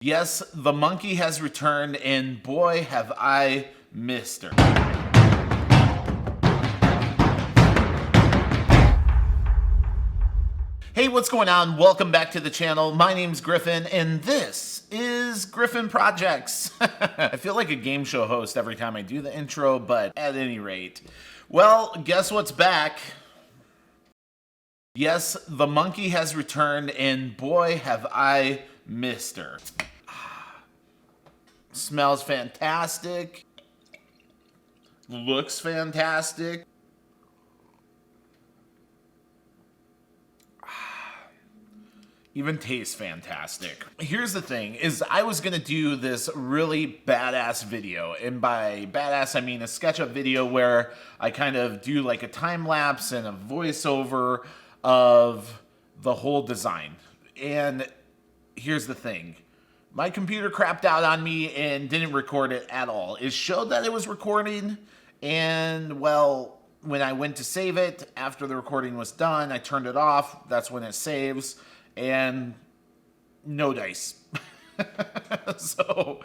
Yes, the monkey has returned, and boy, have I missed her. Hey, what's going on? Welcome back to the channel. My name's Griffin, and this is Griffin Projects. I feel like a game show host every time I do the intro, but at any rate. Well, guess what's back? Yes, the monkey has returned, and boy, have I missed her. Smells fantastic. Looks fantastic. Even tastes fantastic. Here's the thing, is I was gonna do this really badass video, and by badass I mean a SketchUp video where I kind of do like a time lapse and a voiceover of the whole design. And here's the thing. My computer crapped out on me and didn't record it at all. It showed that it was recording, and well, when I went to save it, after the recording was done, I turned it off. That's when it saves, and no dice. So,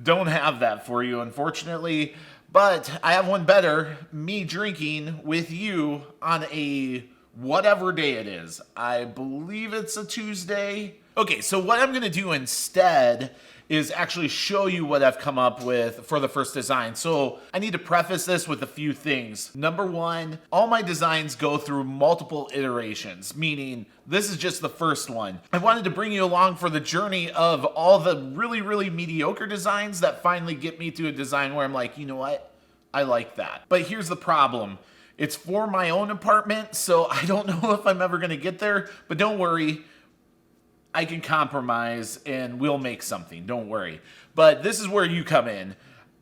don't have that for you, unfortunately. But I have one better, me drinking with you on a whatever day it is. I believe it's a Tuesday. Okay, so what I'm gonna do instead is actually show you what I've come up with for the first design. So I need to preface this with a few things. Number one, all my designs go through multiple iterations, meaning this is just the first one. I wanted to bring you along for the journey of all the really, really mediocre designs that finally get me to a design where I'm like, you know what? I like that. But here's the problem. It's for my own apartment, so I don't know if I'm ever gonna get there, but don't worry. I can compromise and we'll make something, don't worry. But this is where you come in.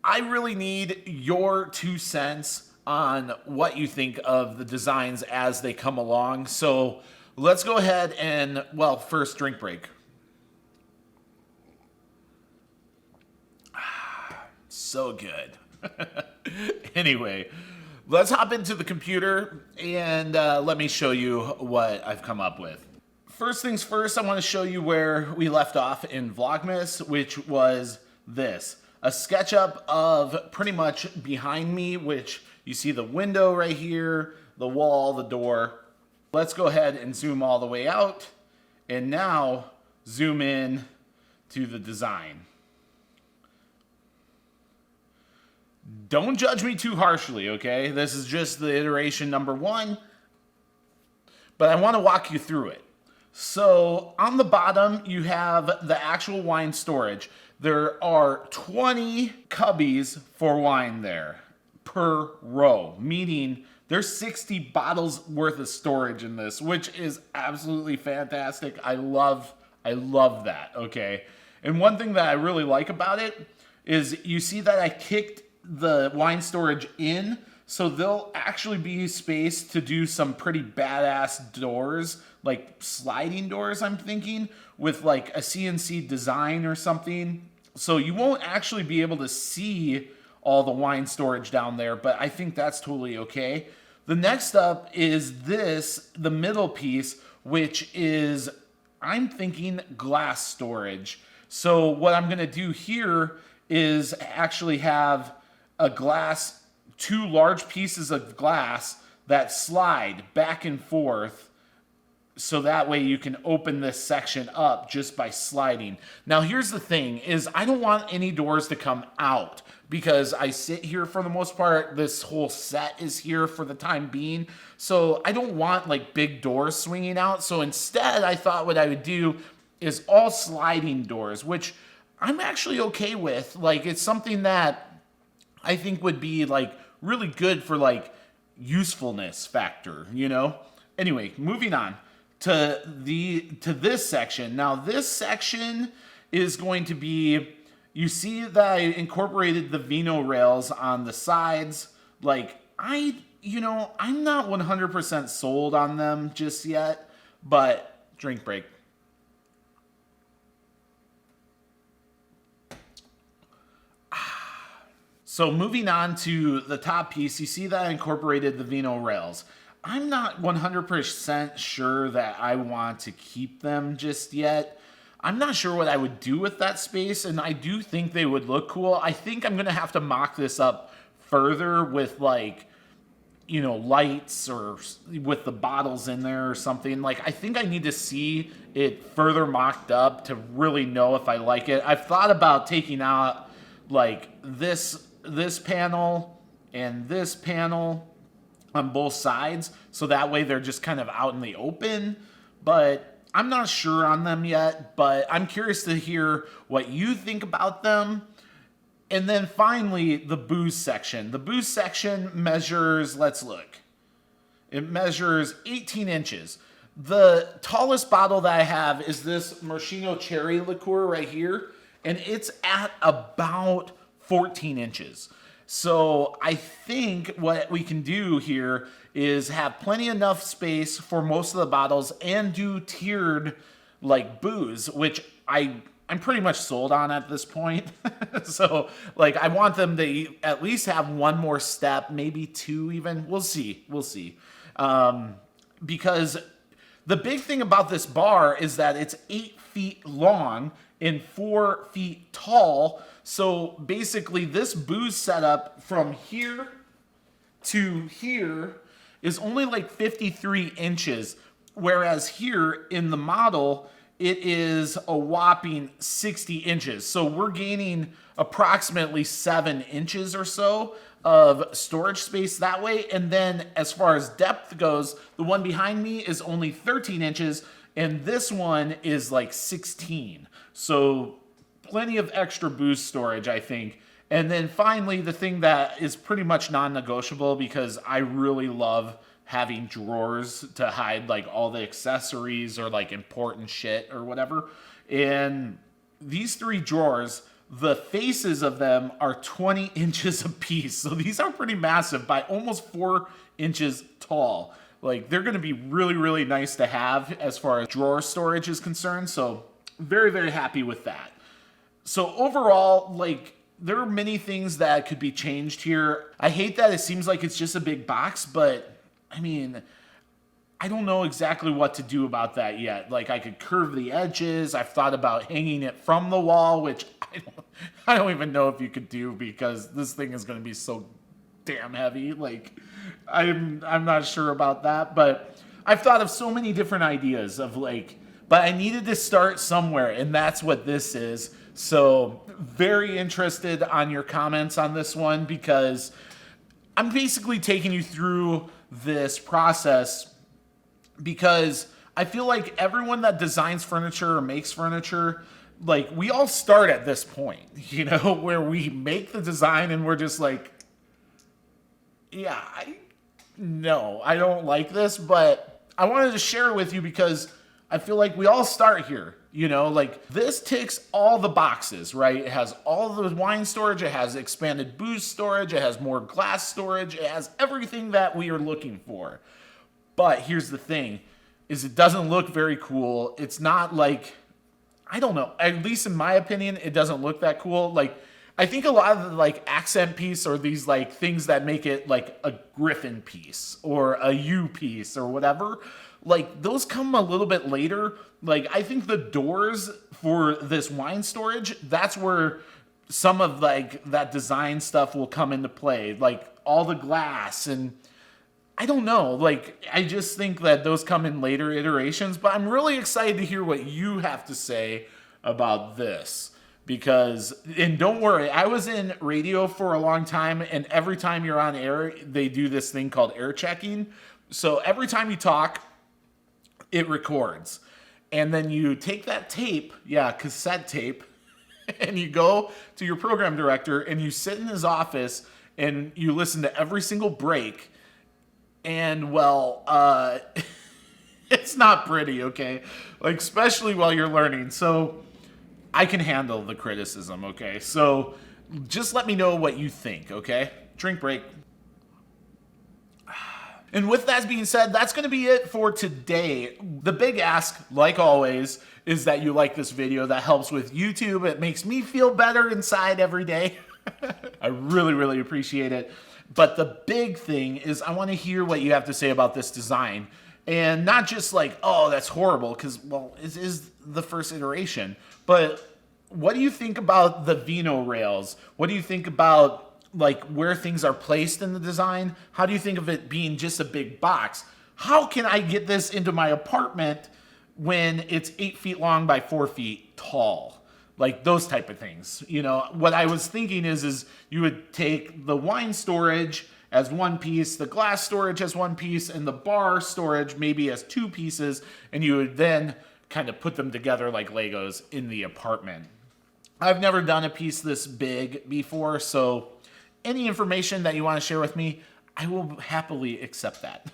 I really need your 2 cents on what you think of the designs as they come along. So let's go ahead and, well, first drink break. So good. Anyway, let's hop into the computer and let me show you what I've come up with. First things first, I want to show you where we left off in Vlogmas, which was this. A SketchUp of pretty much behind me, which you see the window right here, the wall, the door. Let's go ahead and zoom all the way out, and now zoom in to the design. Don't judge me too harshly, okay? This is just the iteration number one, but I want to walk you through it. So on the bottom, you have the actual wine storage. There are 20 cubbies for wine there per row, meaning there's 60 bottles worth of storage in this, which is absolutely fantastic. I love that, okay? And one thing that I really like about it is you see that I kicked the wine storage in, so there'll actually be space to do some pretty badass doors, like sliding doors, I'm thinking, with like a CNC design or something. So you won't actually be able to see all the wine storage down there, but I think that's totally okay. The next up is this, the middle piece, which is, I'm thinking, glass storage. So what I'm gonna do here is actually have a glass, 2 large pieces of glass that slide back and forth, so that way you can open this section up just by sliding. Now here's the thing, is I don't want any doors to come out because I sit here for the most part. This whole set is here for the time being. So I don't want like big doors swinging out. So instead I thought what I would do is all sliding doors, which I'm actually okay with. Like, it's something that I think would be like really good for like usefulness factor, you know? Anyway, moving on to this section. Now this section is going to be, you see that I incorporated the Vino rails on the sides. Like, I'm not 100% sold on them just yet, but drink break. So moving on to the top piece, you see that I incorporated the Vino rails. I'm not 100% sure that I want to keep them just yet. I'm not sure what I would do with that space, and I do think they would look cool. I think I'm gonna have to mock this up further with like, you know, lights or with the bottles in there or something. Like, I think I need to see it further mocked up to really know if I like it. I've thought about taking out like this panel and this panel on both sides, so that way they're just kind of out in the open, but I'm not sure on them yet, but I'm curious to hear what you think about them. And then finally, the booze section. The booze section measures, let's look. It measures 18 inches. The tallest bottle that I have is this Maraschino cherry liqueur right here, and it's at about 14 inches. So I think what we can do here is have plenty enough space for most of the bottles and do tiered like booze, which I'm pretty much sold on at this point. So like I want them to at least have one more step, maybe two even. We'll see. Because the big thing about this bar is that it's 8 feet long and 4 feet tall. So basically this booze setup from here to here is only like 53 inches. Whereas here in the model, it is a whopping 60 inches. So we're gaining approximately 7 inches or so of storage space that way. And then as far as depth goes, the one behind me is only 13 inches and this one is like 16. So plenty of extra boost storage, I think. And then finally, the thing that is pretty much non-negotiable, because I really love having drawers to hide like all the accessories or like important shit or whatever. And these 3 drawers, the faces of them are 20 inches apiece. So these are pretty massive, by almost 4 inches tall. Like they're going to be really, really nice to have as far as drawer storage is concerned. So very, very happy with that. So overall, like, there are many things that could be changed here. I hate that it seems like it's just a big box, but I mean, I don't know exactly what to do about that yet. Like, I could curve the edges. I've thought about hanging it from the wall, which I don't even know if you could do, because this thing is going to be so damn heavy. Like, I'm not sure about that, but I've thought of so many different ideas of like, but I needed to start somewhere, and that's what this is. So very interested on your comments on this one, because I'm basically taking you through this process because I feel like everyone that designs furniture or makes furniture, like we all start at this point, you know, where we make the design and we're just like, yeah, no, I don't like this, but I wanted to share it with you because I feel like we all start here. You know, like this ticks all the boxes, right? It has all the wine storage. It has expanded booze storage. It has more glass storage. It has everything that we are looking for. But here's the thing, is it doesn't look very cool. It's not like, I don't know, at least in my opinion, it doesn't look that cool. Like, I think a lot of the like accent piece or these like things that make it like a griffin piece or a U piece or whatever, like those come a little bit later. Like I think the doors for this wine storage, that's where some of like that design stuff will come into play, like all the glass. And I don't know, like I just think that those come in later iterations, but I'm really excited to hear what you have to say about this. Because, and don't worry, I was in radio for a long time, and every time you're on air, they do this thing called air checking. So every time you talk, it records. And then you take that tape, cassette tape, and you go to your program director and you sit in his office and you listen to every single break. And well, it's not pretty, okay? Like, especially while you're learning. So I can handle the criticism, okay? So just let me know what you think, okay? Drink break. And with that being said, that's going to be it for today. The big ask, like always, is that you like this video. That helps with YouTube. It makes me feel better inside every day. I really, really appreciate it. But the big thing is I want to hear what you have to say about this design. And not just like, oh, that's horrible, because, well, it is the first iteration. But what do you think about the Vino rails? What do you think about like where things are placed in the design? How do you think of it being just a big box? How can I get this into my apartment when it's 8 feet long by 4 feet tall? Like those type of things. You know, what I was thinking is you would take the wine storage as one piece, the glass storage as one piece, and the bar storage maybe as 2 pieces, and you would then kind of put them together like Legos in the apartment. I've never done a piece this big before, so any information that you want to share with me, I will happily accept that.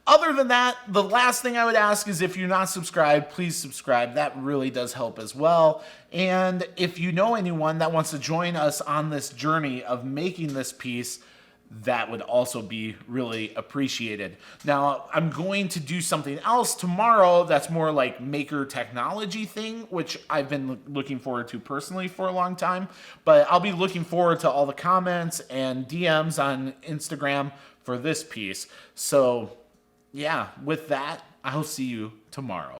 Other than that, the last thing I would ask is if you're not subscribed, please subscribe. That really does help as well. And if you know anyone that wants to join us on this journey of making this piece, that would also be really appreciated. Now, I'm going to do something else tomorrow that's more like maker technology thing, which I've been looking forward to personally for a long time. But I'll be looking forward to all the comments and DMs on Instagram for this piece. So, yeah, with that, I'll see you tomorrow.